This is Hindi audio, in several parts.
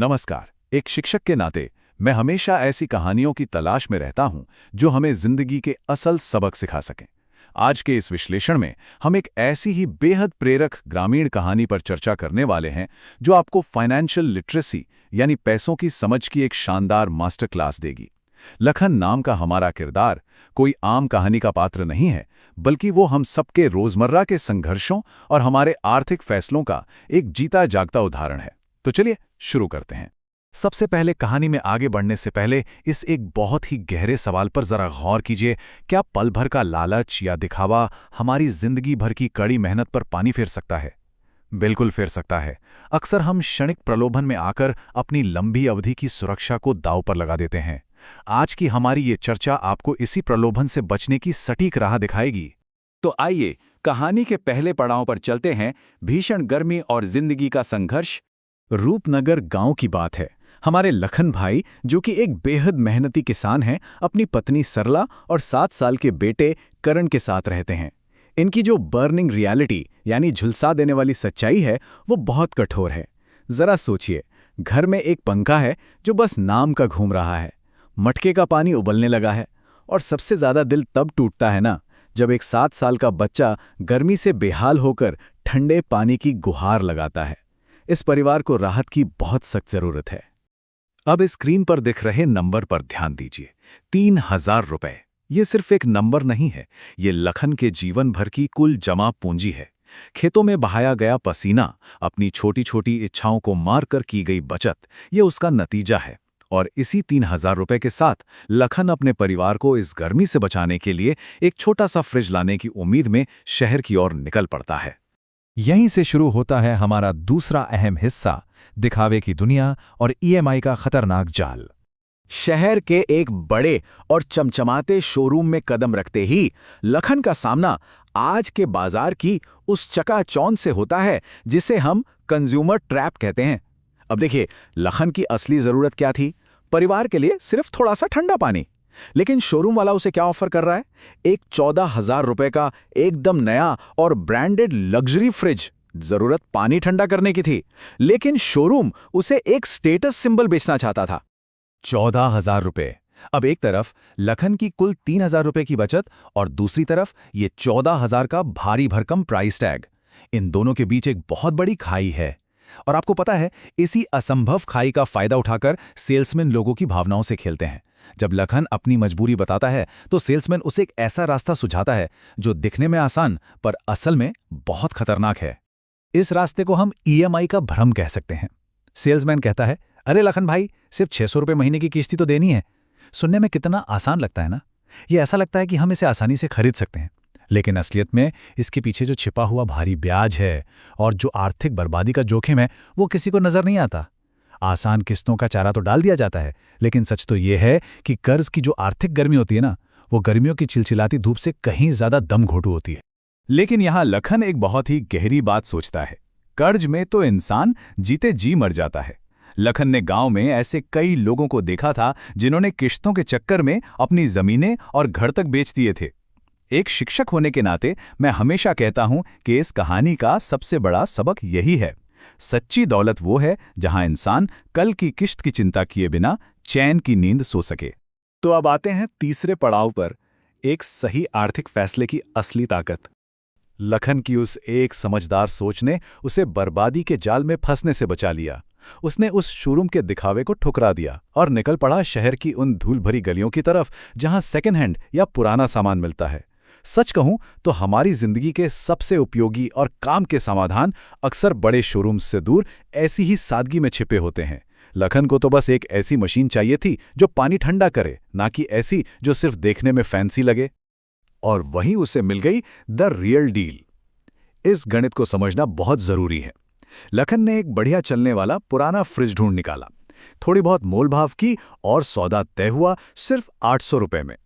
नमस्कार। एक शिक्षक के नाते मैं हमेशा ऐसी कहानियों की तलाश में रहता हूं जो हमें जिंदगी के असल सबक सिखा सकें। आज के इस विश्लेषण में हम एक ऐसी ही बेहद प्रेरक ग्रामीण कहानी पर चर्चा करने वाले हैं जो आपको फाइनेंशियल लिटरेसी यानी पैसों की समझ की एक शानदार मास्टर क्लास देगी। लखन नाम का हमारा किरदार कोई आम कहानी का पात्र नहीं है, बल्कि वो हम सबके रोजमर्रा के संघर्षों और हमारे आर्थिक फैसलों का एक जीता जागता उदाहरण है। तो चलिए शुरू करते हैं। सबसे पहले कहानी में आगे बढ़ने से पहले इस एक बहुत ही गहरे सवाल पर जरा गौर कीजिए। क्या पल भर का लालच या दिखावा हमारी जिंदगी भर की कड़ी मेहनत पर पानी फेर सकता है? बिल्कुल फेर सकता है। अक्सर हम क्षणिक प्रलोभन में आकर अपनी लंबी अवधि की सुरक्षा को दांव पर लगा देते हैं। आज की हमारी ये चर्चा आपको इसी प्रलोभन से बचने की सटीक राह दिखाएगी। तो आइए कहानी के पहले पड़ाव पर चलते हैं। भीषण गर्मी और जिंदगी का संघर्ष। रूपनगर गांव की बात है। हमारे लखन भाई, जो कि एक बेहद मेहनती किसान हैं, अपनी पत्नी सरला और 7 साल के बेटे करण के साथ रहते हैं। इनकी जो बर्निंग रियलिटी यानी झुलसा देने वाली सच्चाई है वो बहुत कठोर है। जरा सोचिए, घर में एक पंखा है जो बस नाम का घूम रहा है, मटके का पानी उबलने लगा है, और सबसे ज्यादा दिल तब टूटता है ना जब एक 7 साल का बच्चा गर्मी से बेहाल होकर ठंडे पानी की गुहार लगाता है। इस परिवार को राहत की बहुत सख्त जरूरत है। अब स्क्रीन पर दिख रहे नंबर पर ध्यान दीजिए। 3000 रुपए। ये सिर्फ एक नंबर नहीं है, ये लखन के जीवन भर की कुल जमा पूंजी है। खेतों में बहाया गया पसीना, अपनी छोटी छोटी इच्छाओं को मारकर की गई बचत, ये उसका नतीजा है। और इसी 3000 रुपए के साथ लखन अपने परिवार को इस गर्मी से बचाने के लिए एक छोटा सा फ्रिज लाने की उम्मीद में शहर की ओर निकल पड़ता है। यहीं से शुरू होता है हमारा दूसरा अहम हिस्सा, दिखावे की दुनिया और ईएमआई का खतरनाक जाल। शहर के एक बड़े और चमचमाते शोरूम में कदम रखते ही लखन का सामना आज के बाजार की उस चकाचौंध से होता है जिसे हम कंज्यूमर ट्रैप कहते हैं। अब देखिए, लखन की असली जरूरत क्या थी? परिवार के लिए सिर्फ थोड़ा सा ठंडा पानी। लेकिन शोरूम वाला उसे क्या ऑफर कर रहा है? एक 14,000 रुपए का एकदम नया और ब्रांडेड लग्जरी फ्रिज। जरूरत पानी ठंडा करने की थी, लेकिन शोरूम उसे एक स्टेटस सिंबल बेचना चाहता था। 14,000 रुपए। अब एक तरफ लखन की कुल 3,000 रुपए की बचत और दूसरी तरफ ये 14,000 का भारी भरकम प्राइस टैग। इन दोनों के बीच एक बहुत बड़ी खाई है। और आपको पता है, इसी असंभव खाई का फायदा उठाकर सेल्समैन लोगों की भावनाओं से खेलते हैं। जब लखन अपनी मजबूरी बताता है तो सेल्समैन उसे एक ऐसा रास्ता सुझाता है जो दिखने में आसान पर असल में बहुत खतरनाक है। इस रास्ते को हम ईएमआई का भ्रम कह सकते हैं। सेल्समैन कहता है, अरे लखन भाई, सिर्फ 600 रुपये महीने की किस्ती तो देनी है। सुनने में कितना आसान लगता है ना? ये ऐसा लगता है कि हम इसे आसानी से खरीद सकते हैं, लेकिन असलियत में इसके पीछे जो छिपा हुआ भारी ब्याज है और जो आर्थिक बर्बादी का जोखिम है वो किसी को नजर नहीं आता। आसान किस्तों का चारा तो डाल दिया जाता है, लेकिन सच तो ये है कि कर्ज की जो आर्थिक गर्मी होती है ना, वो गर्मियों की चिलचिलाती धूप से कहीं ज्यादा दम घोटू होती है। लेकिन यहां लखन एक बहुत ही गहरी बात सोचता है। कर्ज में तो इंसान जीते जी मर जाता है। लखन ने गांव में ऐसे कई लोगों को देखा था जिन्होंने किश्तों के चक्कर में अपनी जमीनें और घर तक बेच दिए थे। एक शिक्षक होने के नाते मैं हमेशा कहता हूं कि इस कहानी का सबसे बड़ा सबक यही है। सच्ची दौलत वो है जहां इंसान कल की किश्त की चिंता किए बिना चैन की नींद सो सके। तो अब आते हैं तीसरे पड़ाव पर, एक सही आर्थिक फैसले की असली ताकत। लखन की उस एक समझदार सोच ने उसे बर्बादी के जाल में फंसने से बचा लिया। उसने उस शोरूम के दिखावे को ठुकरा दिया और निकल पड़ा शहर की उन धूल भरी गलियों की तरफ जहां सेकेंड हैंड या पुराना सामान मिलता है। सच कहूं तो हमारी जिंदगी के सबसे उपयोगी और काम के समाधान अक्सर बड़े शोरूम्स से दूर ऐसी ही सादगी में छिपे होते हैं। लखन को तो बस एक ऐसी मशीन चाहिए थी जो पानी ठंडा करे, ना कि ऐसी जो सिर्फ देखने में फैंसी लगे। और वहीं उसे मिल गई द रियल डील। इस गणित को समझना बहुत जरूरी है। लखन ने एक बढ़िया चलने वाला पुराना फ्रिज ढूंढ निकाला, थोड़ी बहुत मोलभाव की और सौदा तय हुआ सिर्फ 800 रुपए में।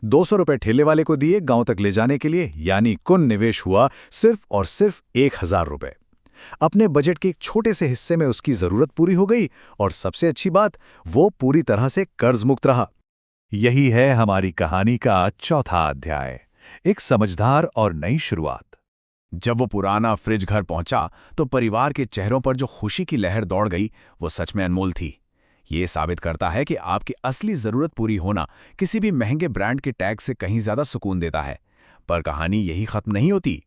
200 रुपए ठेले वाले को दिए गांव तक ले जाने के लिए, यानी कुल निवेश हुआ सिर्फ और सिर्फ 1000 रुपए। अपने बजट के एक छोटे से हिस्से में उसकी जरूरत पूरी हो गई और सबसे अच्छी बात, वो पूरी तरह से कर्ज मुक्त रहा। यही है हमारी कहानी का चौथा अध्याय, एक समझदार और नई शुरुआत। जब वो पुराना फ्रिज घर पहुंचा तो परिवार के चेहरों पर जो खुशी की लहर दौड़ गई वो सच में अनमोल थी। ये साबित करता है कि आपकी असली जरूरत पूरी होना किसी भी महंगे ब्रांड के टैग से कहीं ज्यादा सुकून देता है। पर कहानी यही खत्म नहीं होती।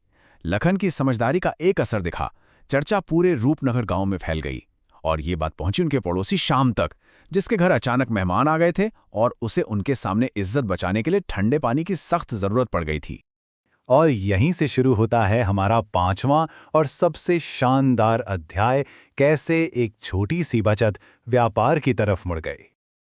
लखन की समझदारी का एक असर दिखा। चर्चा पूरे रूपनगर गांव में फैल गई और ये बात पहुंची उनके पड़ोसी श्याम तक, जिसके घर अचानक मेहमान आ गए थे और उसे उनके सामने इज्जत बचाने के लिए ठंडे पानी की सख्त जरूरत पड़ गई थी। और यहीं से शुरू होता है हमारा 5वां और सबसे शानदार अध्याय, कैसे एक छोटी सी बचत व्यापार की तरफ मुड़ गई।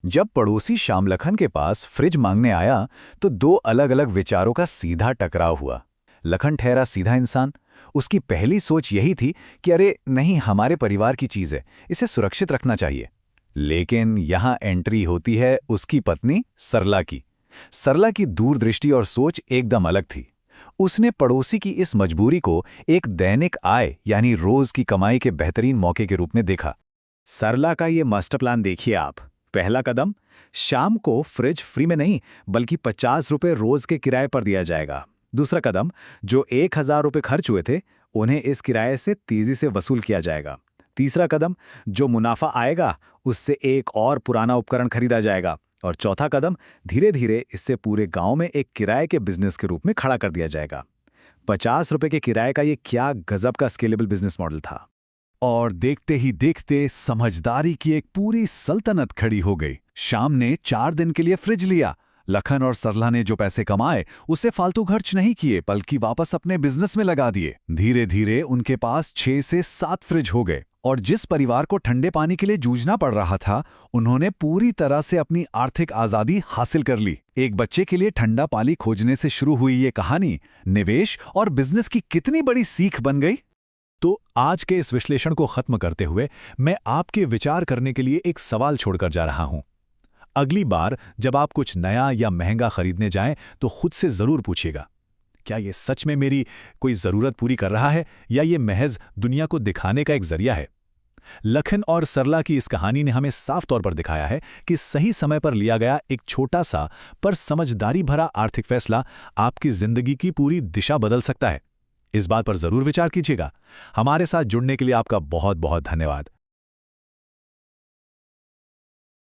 जब पड़ोसी श्याम लखन के पास फ्रिज मांगने आया तो दो अलग अलग विचारों का सीधा टकराव हुआ। लखन ठहरा सीधा इंसान। उसकी पहली सोच यही थी कि अरे नहीं, हमारे परिवार की चीज है, इसे सुरक्षित रखना चाहिए। लेकिन यहां एंट्री होती है उसकी पत्नी सरला की। सरला की दूरदृष्टि और सोच एकदम अलग थी। उसने पड़ोसी की इस मजबूरी को एक दैनिक आय यानी रोज की कमाई के बेहतरीन मौके के रूप में देखा। सरला का ये मास्टर प्लान देखिए आप। पहला कदम, शाम को फ्रिज फ्री में नहीं बल्कि 50 रुपए रोज के किराए पर दिया जाएगा। दूसरा कदम, जो 1000 रुपए खर्च हुए थे उन्हें इस किराए से तेजी से वसूल किया जाएगा। तीसरा कदम, जो मुनाफा आएगा उससे एक और पुराना उपकरण खरीदा जाएगा। और चौथा कदम, धीरे धीरे इससे पूरे गांव में एक किराए के बिजनेस के रूप में खड़ा कर दिया जाएगा। 50 रुपए के किराए का ये क्या गजब का स्केलेबल बिजनेस मॉडल था। और देखते ही देखते समझदारी की एक पूरी सल्तनत खड़ी हो गई। शाम ने 4 दिन के लिए फ्रिज लिया। लखन और सरला ने जो पैसे कमाए उसे फालतू खर्च नहीं किए बल्कि वापस अपने बिजनेस में लगा दिए। धीरे धीरे उनके पास 6 से 7 फ्रिज हो गए और जिस परिवार को ठंडे पानी के लिए जूझना पड़ रहा था उन्होंने पूरी तरह से अपनी आर्थिक आजादी हासिल कर ली। एक बच्चे के लिए ठंडा पानी खोजने से शुरू हुई ये कहानी निवेश और बिजनेस की कितनी बड़ी सीख बन गई। तो आज के इस विश्लेषण को खत्म करते हुए मैं आपके विचार करने के लिए एक सवाल छोड़कर जा रहा हूं। अगली बार जब आप कुछ नया या महंगा खरीदने जाएं तो खुद से जरूर पूछिएगा, क्या ये सच में मेरी कोई जरूरत पूरी कर रहा है या ये महज दुनिया को दिखाने का एक जरिया है। लखन और सरला की इस कहानी ने हमें साफ तौर पर दिखाया है कि सही समय पर लिया गया एक छोटा सा पर समझदारी भरा आर्थिक फैसला आपकी जिंदगी की पूरी दिशा बदल सकता है। इस बात पर जरूर विचार कीजिएगा। हमारे साथ जुड़ने के लिए आपका बहुत बहुत धन्यवाद।